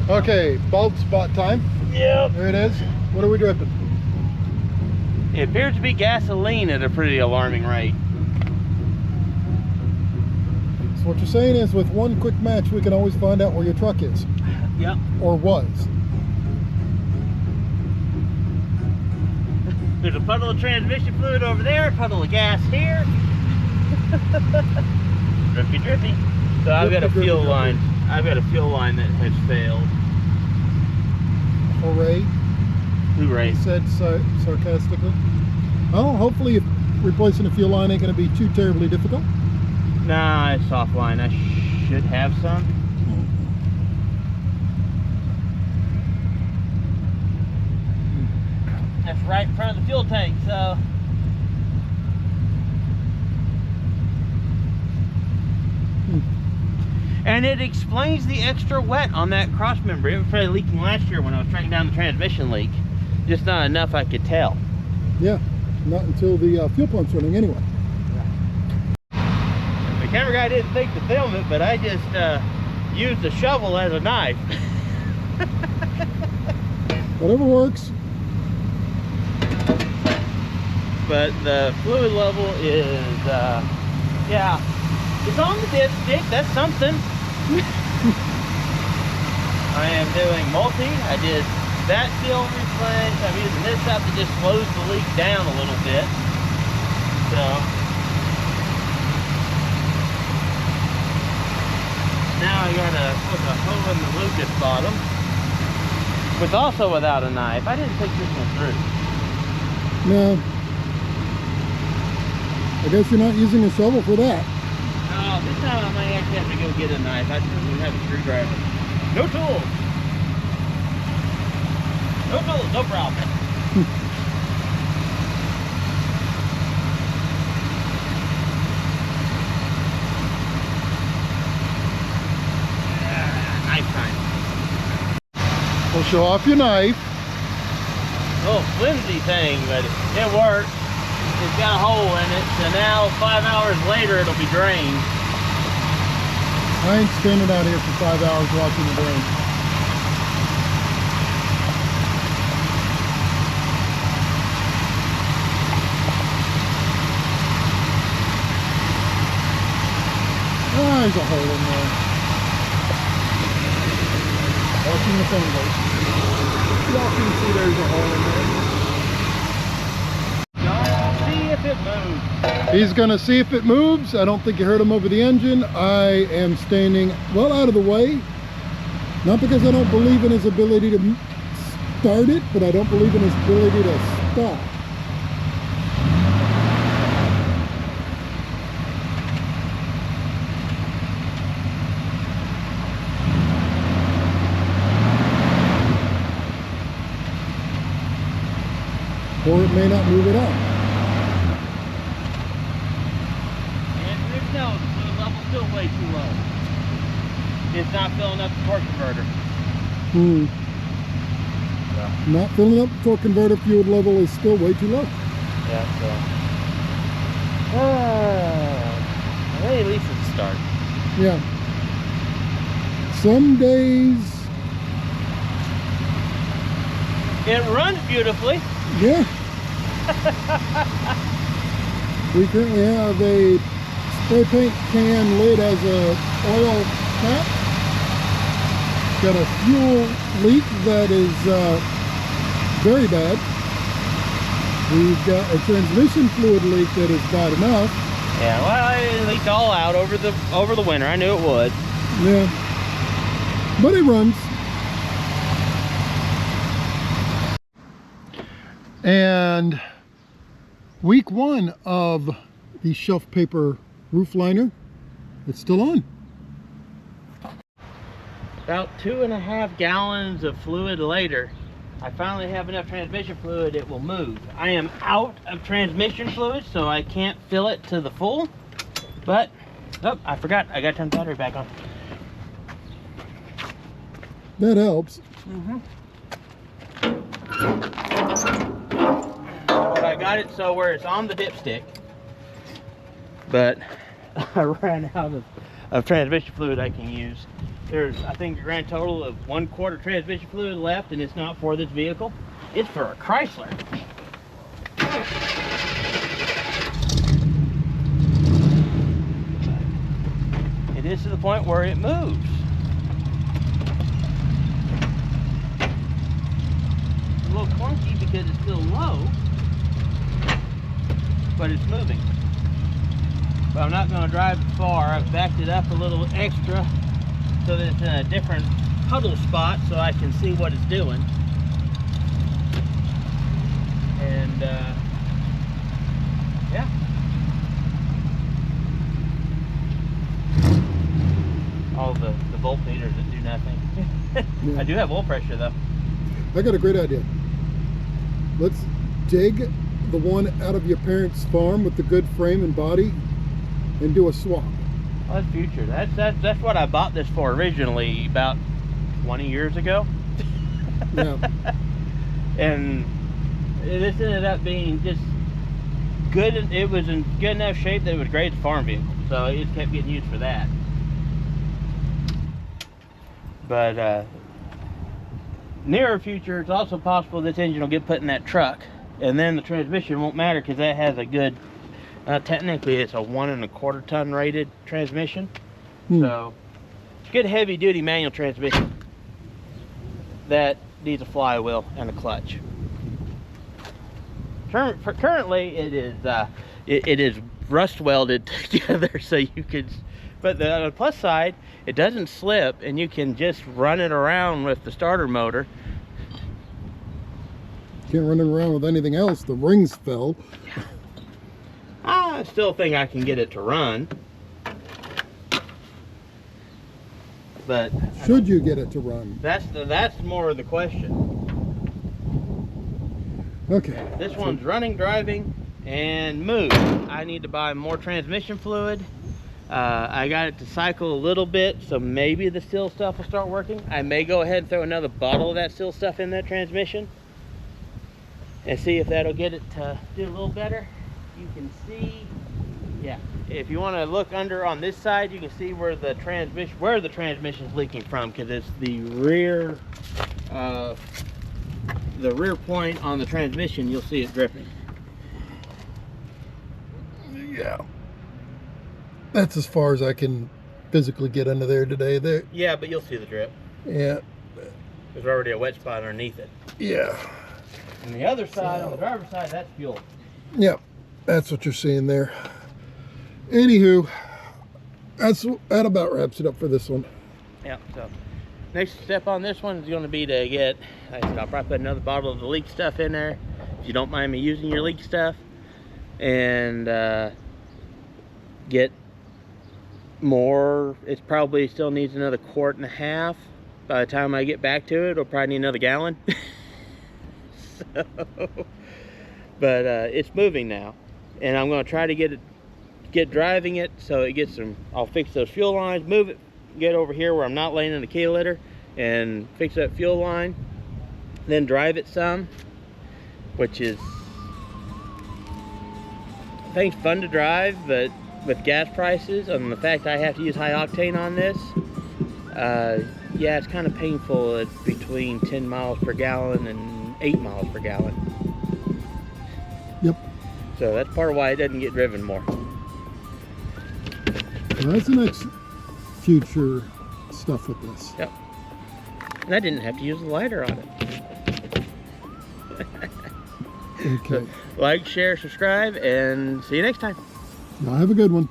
Okay, bald spot time. Yep. There it is. What are we dripping? It appears to be gasoline at a pretty alarming rate. So what you're saying is with one quick match, we can always find out where your truck is. Yep. Or was. There's a puddle of transmission fluid over there, a puddle of gas here. Drippy, drippy. So I've got a fuel line. I've got a fuel line that has failed. Hooray. Hooray. He said sarcastically. Oh, hopefully replacing a fuel line ain't going to be too terribly difficult. Nah, it's offline. I should have some. That's right in front of the fuel tank, so. And it explains the extra wet on that cross member. It was probably leaking last year when I was tracking down the transmission leak. Just not enough I could tell. Yeah, not until the fuel pump's running anyway. The camera guy didn't think to film it, but I just used the shovel as a knife. Whatever works. But the fluid level is, yeah, it's on the dipstick. That's something. I am doing multi. I did that seal replace. I'm using this stuff that just slows the leak down a little bit. So now I gotta put a hole in the Lucas bottom, with also without a knife. I didn't think this one through. No. I guess you're not using a shovel for that. Oh, this time I might actually have to go get a knife. I don't have a screwdriver. No tools. No tools, no problem. Knife time. We'll show off your knife. Oh, flimsy thing, but it works. It's got a hole in it, so now 5 hours later it'll be drained. I ain't standing out here for 5 hours watching the drain. Oh, there's a hole in there. Watching the phone goes. Y'all can see there's a hole in there. If it moves. He's gonna see if it moves. I don't think you heard him over the engine. I am standing well out of the way. Not because I don't believe in his ability to start it, but I don't believe in his ability to stop. Or it may not move at all. No, the fluid level's still way too low. It's not filling up the torque converter. Not filling up the torque converter. Fluid level is still way too low. Yeah, so. Well, at least it's a start. Yeah. Some days. It runs beautifully. Yeah. We currently have a spray paint can lid as a oil cap. Got a fuel leak that is very bad. We've got a transmission fluid leak that is bad enough. Yeah, well, it leaked all out over the winter. I knew it would. Yeah, but it runs. And week one of the shelf paper roof liner, it's still on. About 2.5 gallons of fluid later, I finally have enough transmission fluid it will move. I am out of transmission fluid, so I can't fill it to the full. But, oh, I forgot. I got to turn the battery back on. That helps. But I got it so where it's on the dipstick. But I ran out of transmission fluid I can use. There's, I think, a grand total of 1/4 transmission fluid left, and it's not for this vehicle. It's for a Chrysler. It is to the point where it moves. It's a little clunky because it's still low, but it's moving. But I'm not going to drive it far. I've backed it up a little extra so that it's in a different puddle spot so I can see what it's doing. And yeah. All the volt meters that do nothing. Yeah. I do have oil pressure though. I got a great idea. Let's dig the one out of your parents' farm with the good frame and body and do a swap. Well, that's future. That's what I bought this for originally about 20 years ago. Yeah. And this ended up being just good. It was in good enough shape that it was great as a farm vehicle. So it just kept getting used for that. But nearer future, it's also possible this engine will get put in that truck, and then the transmission won't matter because that has a good, technically it's a 1 1/4 ton rated transmission. So good heavy duty manual transmission that needs a flywheel and a clutch. Currently it is rust welded together so you could, but on the plus side, it doesn't slip and you can just run it around with the starter motor. Can't run it around with anything else. The rings fell. I still think I can get it to run. But should you get it to run? That's more of the question. Okay. This one's running, driving, and move. I need to buy more transmission fluid. I got it to cycle a little bit, so maybe the steel stuff will start working. I may go ahead and throw another bottle of that steel stuff in that transmission and see if that'll get it to do a little better. You can see, yeah, if you want to look under on this side, you can see where the transmission is leaking from, because it's the rear point on the transmission. You'll see it dripping. Yeah. That's as far as I can physically get under there today. There. Yeah, but you'll see the drip. Yeah. There's already a wet spot underneath it. Yeah. And the other side, on the driver's side, that's fuel. Yep. That's what you're seeing there. Anywho, that about wraps it up for this one. Yep. So next step on this one is going to be to get, like I said, I'll probably put another bottle of the leak stuff in there, if you don't mind me using your leak stuff, and get more. It probably still needs another 1.5 quarts. By the time I get back to it, it'll probably need another gallon. So, but it's moving now, and I'm going to try to get driving it so it gets some. I'll fix those fuel lines, move it, get over here where I'm not laying in the key litter, and fix that fuel line, then drive it some, which is, I think, fun to drive, but with gas prices and the fact I have to use high octane on this, yeah, it's kind of painful at between 10 miles per gallon and 8 miles per gallon. Yep. So that's part of why it doesn't get driven more. Well, that's the next future stuff with this. Yep. And I didn't have to use the lighter on it. Okay. So, like, share, subscribe, and see you next time. Y'all have a good one.